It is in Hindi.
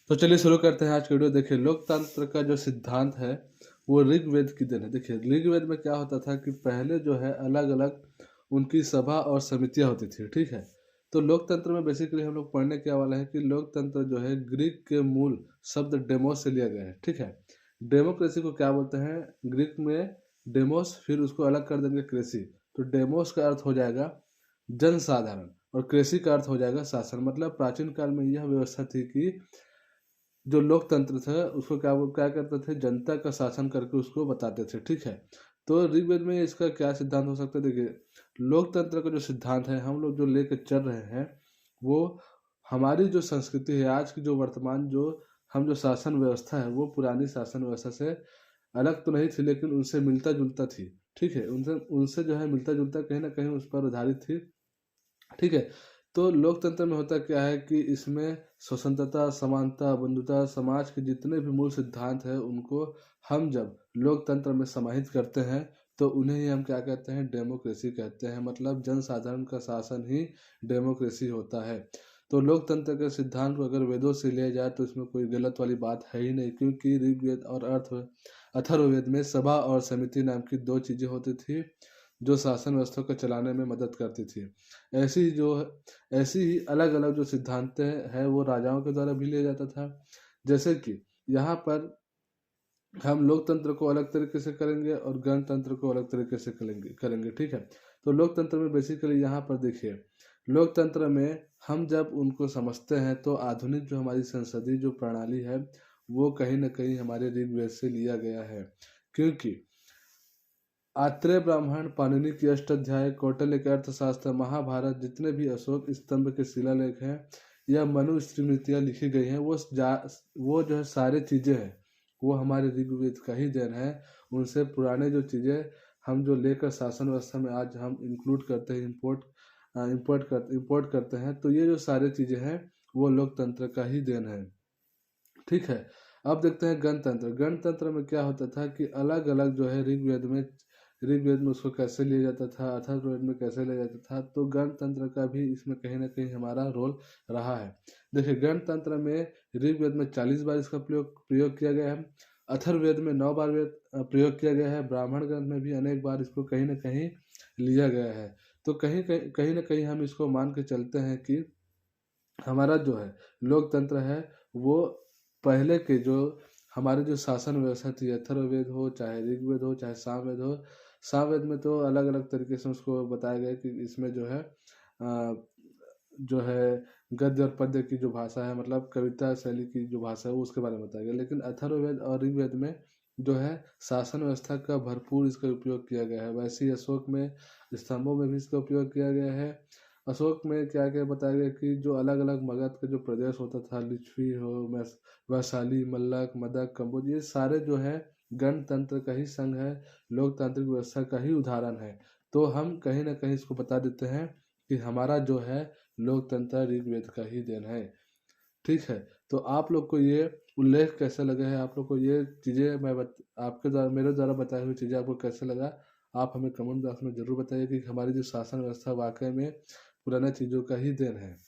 तो चलिए शुरू करते हैं आज की वीडियो। देखिए, लोकतंत्र का जो सिद्धांत है वो ऋग्वेद की देन है। देखिए, ऋग्वेद में क्या होता था कि पहले जो है अलग अलग उनकी सभा और समितियां होती थी, ठीक है। तो लोकतंत्र में बेसिकली हम लोग पढ़ने क्या वाला है कि लोकतंत्र जो है ग्रीक के मूल शब्द डेमोस से लिया गया है, ठीक है। डेमोक्रेसी को क्या बोलते हैं ग्रीक में? डेमोस, फिर उसको अलग कर देंगे क्रेसी। तो डेमोस का अर्थ हो जाएगा जनसाधारण और क्रेसी का अर्थ हो जाएगा शासन। मतलब प्राचीन काल में यह व्यवस्था थी कि जो लोकतंत्र था उसको क्या करते थे, जनता का शासन करके उसको बताते थे, ठीक है। तो ऋग्वेद में इसका क्या सिद्धांत हो सकता है? देखिए, लोकतंत्र का जो सिद्धांत है हम लोग जो लेकर चल रहे हैं वो हमारी जो संस्कृति है, आज की जो वर्तमान जो हम जो शासन व्यवस्था है वो पुरानी शासन व्यवस्था से अलग तो नहीं थी, लेकिन उनसे मिलता जुलता थी, ठीक है। उनसे उनसे जो है मिलता जुलता कहीं ना कहीं उस पर आधारित थी, ठीक है। तो लोकतंत्र में होता क्या है कि इसमें स्वतंत्रता, समानता, बंधुता, समाज के जितने भी मूल सिद्धांत हैं उनको हम जब लोकतंत्र में समाहित करते हैं तो उन्हें ही हम क्या कहते हैं? डेमोक्रेसी कहते हैं। मतलब जनसाधारण का शासन ही डेमोक्रेसी होता है। तो लोकतंत्र के सिद्धांत को अगर वेदों से लिया जाए तो इसमें कोई गलत वाली बात है ही नहीं, क्योंकि ऋग्वेद और अथर्ववेद में सभा और समिति नाम की दो चीजें होती थी जो शासन व्यवस्था को चलाने में मदद करती थी। ऐसी ही जो ऐसी ही अलग अलग जो सिद्धांत है वो राजाओं के द्वारा भी लिया जाता था। जैसे कि यहाँ पर हम लोकतंत्र को अलग तरीके से करेंगे और गणतंत्र को अलग तरीके से करेंगे, ठीक है। तो लोकतंत्र में बेसिकली यहाँ पर देखिए, लोकतंत्र में हम जब उनको समझते हैं तो आधुनिक जो हमारी संसदीय जो प्रणाली है वो कहीं ना कहीं हमारे ऋग्वेद से लिया गया है। क्योंकि आत्रेय ब्राह्मण, पाणिनि की अष्टाध्याय, कौटिल्य के अर्थशास्त्र, महाभारत, जितने भी अशोक स्तंभ के शिलालेख हैं या मनु स्मृतियाँ लिखी गई हैं वो जो है सारी चीज़ें हैं वो हमारे ऋग्वेद का ही देन है। उनसे पुराने जो चीज़ें हम जो लेकर शासन व्यवस्था में आज हम इंक्लूड करते हैं, इंपोर्ट करते हैं, तो ये जो सारी चीज़ें हैं वो लोकतंत्र का ही देन है, ठीक है। अब देखते हैं गणतंत्र। गणतंत्र में क्या होता था कि अलग अलग जो है ऋग्वेद में उसको कैसे लिया जाता था, अथर्ववेद में कैसे लिया जाता था। तो गणतंत्र का भी इसमें कहीं ना कहीं हमारा रोल रहा है। देखिए, गणतंत्र में ऋग्वेद में 40 बार इसका प्रयोग किया गया है, अथर्ववेद में 9 बार प्रयोग किया गया है, ब्राह्मण ग्रंथ में भी अनेक बार इसको कहीं ना कहीं लिया गया है। तो कहीं ना कहीं हम इसको मान के चलते हैं कि हमारा जो है लोकतंत्र है वो पहले के जो हमारे जो शासन व्यवस्था थी, अथर्ववेद हो चाहे ऋग्वेद हो चाहे सामवेद हो, सामवेद में तो अलग अलग तरीके से उसको बताया गया कि इसमें जो है गद्य और पद्य की जो भाषा है, मतलब कविता शैली की जो भाषा है वो उसके बारे में बताया गया। लेकिन अथर्ववेद और ऋग्वेद में जो है शासन व्यवस्था का भरपूर इसका उपयोग किया गया है। वैसे ही अशोक में स्तंभों में भी इसका उपयोग किया गया है। अशोक में क्या क्या बताया गया कि जो अलग अलग मगध का जो प्रदेश होता था, लिच्छवी हो, वैशाली, मल्लक, मदक, कम्बोज, ये सारे जो है गणतंत्र का ही संघ है, लोकतांत्रिक व्यवस्था का ही उदाहरण है। तो हम कहीं ना कहीं इसको बता देते हैं कि हमारा जो है लोकतंत्र ऋग्वेद का ही देन है, ठीक है। तो आप लोग को ये उल्लेख कैसा लगा है, आप लोग को ये चीज़ें आपके द्वारा मेरे द्वारा बताई हुई चीज़ें आपको कैसे लगा, आप हमें कमेंट बॉक्स में ज़रूर बताइए कि हमारी जो शासन व्यवस्था वाकई में पुराने चीज़ों का ही देन है।